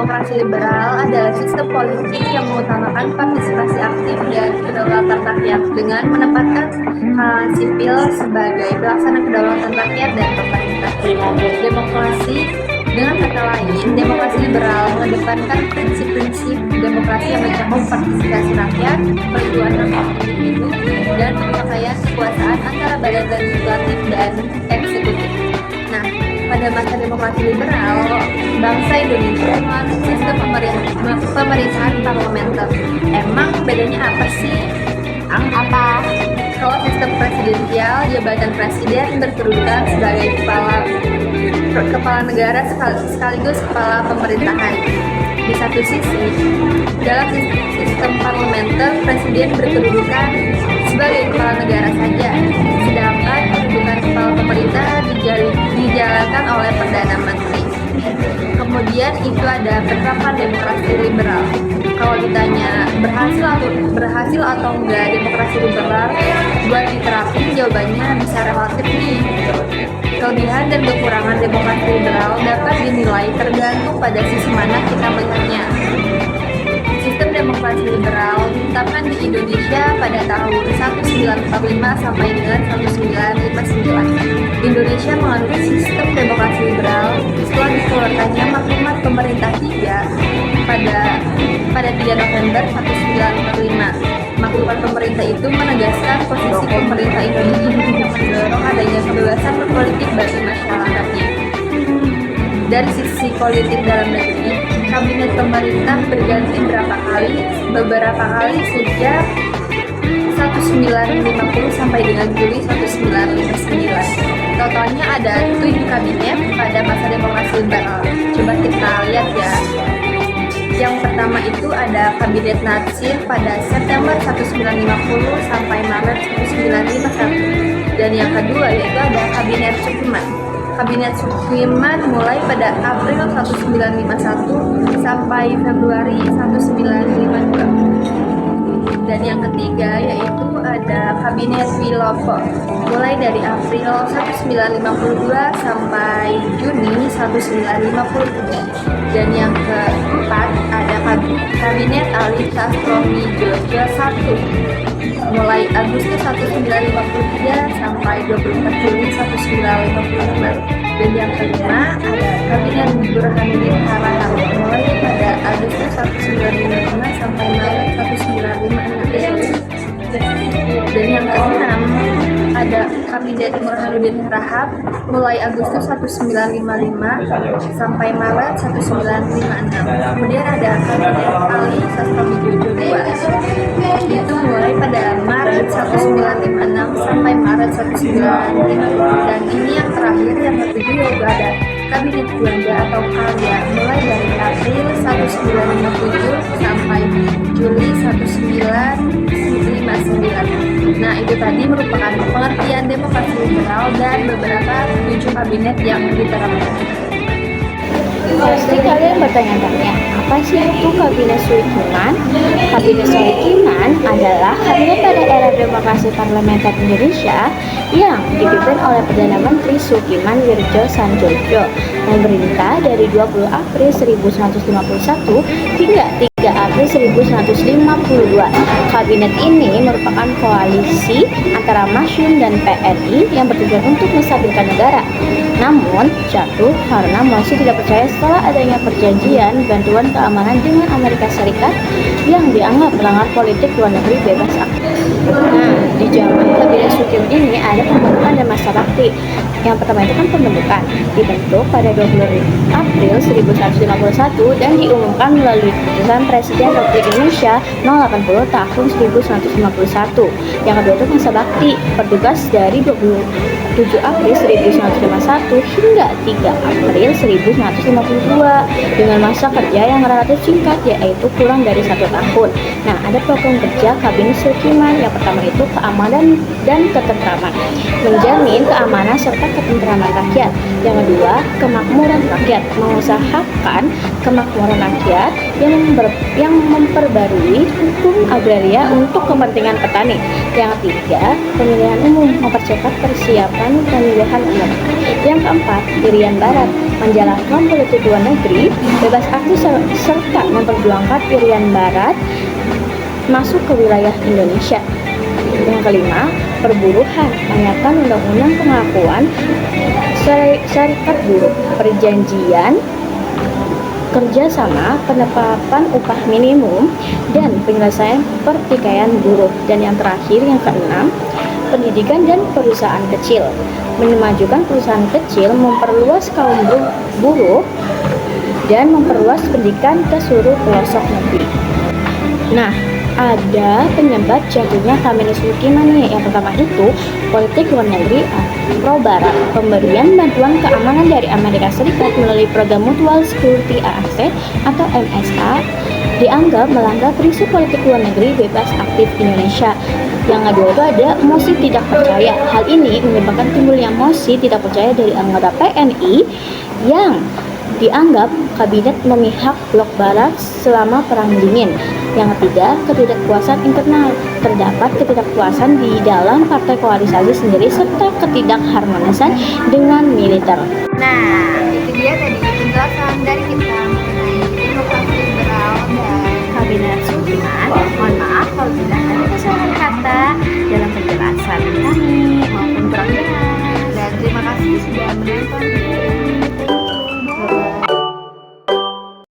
demokrasi liberal adalah sistem politik yang mengutamakan partisipasi aktif dan kedaulatan rakyat dengan menempatkan kalangan sipil sebagai pelaksana kedaulatan rakyat dan pemerintah. Demokrasi, dengan kata lain, demokrasi liberal mengedepankan prinsip-prinsip demokrasi yang mencakup partisipasi rakyat, perlindungan hak individu, dan pemakaian kekuasaan antara badan legislatif dan eksekutif. Nah, pada masa demokrasi liberal, bangsa Indonesia menganut sistem pemerintahan parlementer. Emang bedanya apa sih? Apa? Kalau sistem presidensial, jabatan presiden berkedudukan sebagai kepala negara sekaligus kepala pemerintahan. Di satu sisi, dalam sistem parlementer, presiden berkedudukan sebagai kepala negara saja, sedangkan kedudukan kepala pemerintah dijalankan oleh Perdana Menteri. Kemudian itu ada penerapan demokrasi liberal. Kalau ditanya berhasil atau enggak demokrasi liberal buat diterapin, jawabannya bisa relatif nih. Kelebihan dan kekurangan demokrasi liberal dapat dinilai tergantung pada sisi mana kita melihatnya. Sistem demokrasi liberal ditetapkan di Indonesia pada tahun 1945 sampai dengan 1959. Indonesia menganut sistem demokrasi liberal setelah dikeluarkannya Maklumat Pemerintah 3 pada 3 November 1945. Maklumat pemerintah itu menegaskan posisi pemerintah Indonesia yang mendorong adanya kebebasan berpolitik bagi masyarakatnya. Dari sisi politik dalam negeri, kabinet pemerintah berganti beberapa kali sejak 1950 sampai dengan Juli 1959. Totalnya ada 7 kabinet pada masa demokrasi liberal. Coba kita lihat ya. Yang pertama itu ada Kabinet Natsir pada September 1950 sampai Maret 1951. Dan yang kedua yaitu ada Kabinet Sukiman. Kabinet Sukiman mulai pada April 1951 sampai Februari 1952. Dan yang ketiga yaitu ada Kabinet Wilopo mulai dari April 1952 sampai Juni 1953. Dan yang keempat ada Kabinet Ali Sastromijojo I mulai Agustus 1953 sampai 24 Juli 1955. Dan yang kelima ada Kabinet Burhanuddin Harahap mulai pada Agustus 1955 sampai Maret 1956. Dan yang keenam ada Kabinet Burhanuddin Harahap mulai Agustus 1955 sampai Maret 1956. Kemudian ada Kabinet Ali Sastromijojo II itu mulai pada Maret 1956 sampai Maret 1956. Dan ini yang terakhir yang ketujuh yaitu ada Kabinet Juanda atau Karya mulai dari April 1957 sampai Juli 1959. Nah, itu tadi merupakan pengertian demokrasi liberal dan beberapa 7 kabinet yang diterapkan. Pasti kalian bertanya-tanya, apa sih itu Kabinet Sukiman? Kabinet Sukiman adalah kabinet pada era demokrasi parlementer Indonesia yang dipimpin oleh Perdana Menteri Sukiman Wirjo Sanjojo, memerintah dari 20 April 1951 hingga 3 April 1952. Kabinet ini merupakan koalisi antara Masyum dan PRI yang bertujuan untuk menstabilkan negara. Namun, jatuh karena masih tidak percaya setelah adanya perjanjian bantuan keamanan dengan Amerika Serikat yang dianggap melanggar politik luar negeri bebas aktif. Nah, di zaman Kabinet Sukiman ini ada pembentukan dan masa bakti. Yang pertama itu kan pembentukan, dibentuk pada 20 April 1951 dan diumumkan melalui keputusan Presiden Republik Indonesia No. 80 tahun 1951. Yang kedua itu masa bakti, bertugas dari 27 April 1951 hingga 3 April 1952 dengan masa kerja yang relatif singkat yaitu kurang dari 1 tahun. Nah, ada program kerja Kabinet Sukiman. Yang pertama itu keamanan dan ketentraman, menjamin menjamin keamanan serta ketentraman rakyat. Yang kedua, kemakmuran rakyat, mengusahakan kemakmuran rakyat yang memperbarui hukum agraria untuk kepentingan petani. Yang ketiga, pemilihan umum, mempercepat persiapan pemilihan umum. Yang keempat, Irian Barat, menjalankan politik luar negeri bebas aktif serta memperjuangkan Irian Barat masuk ke wilayah Indonesia. Yang kelima, perburuhan, menyiapkan undang-undang pengakuan serikat buruh, perjanjian kerjasama, penetapan upah minimum, dan penyelesaian pertikaian buruh. Dan yang terakhir, yang keenam, pendidikan dan perusahaan kecil, memajukan perusahaan kecil, memperluas kaum buruh, dan memperluas pendidikan ke seluruh pelosok negeri. Nah, ada penyebab jatuhnya kemiskinan nih. Yang pertama itu politik luar negeri pro-barat, pemberian bantuan keamanan dari Amerika Serikat melalui program Mutual Security AAC atau MSA dianggap melanggar prinsip politik luar negeri bebas aktif Indonesia. Yang kedua itu ada mosi tidak percaya. Hal ini menyebabkan timbulnya mosi tidak percaya dari anggota PNI yang dianggap kabinet memihak blok barat selama Perang Dingin. Yang ketiga, ketidakpuasan internal. Terdapat ketidakpuasan di dalam partai koalisasi sendiri serta ketidakharmonisan dengan militer. Nah, itu dia tadi penjelasan dari kita.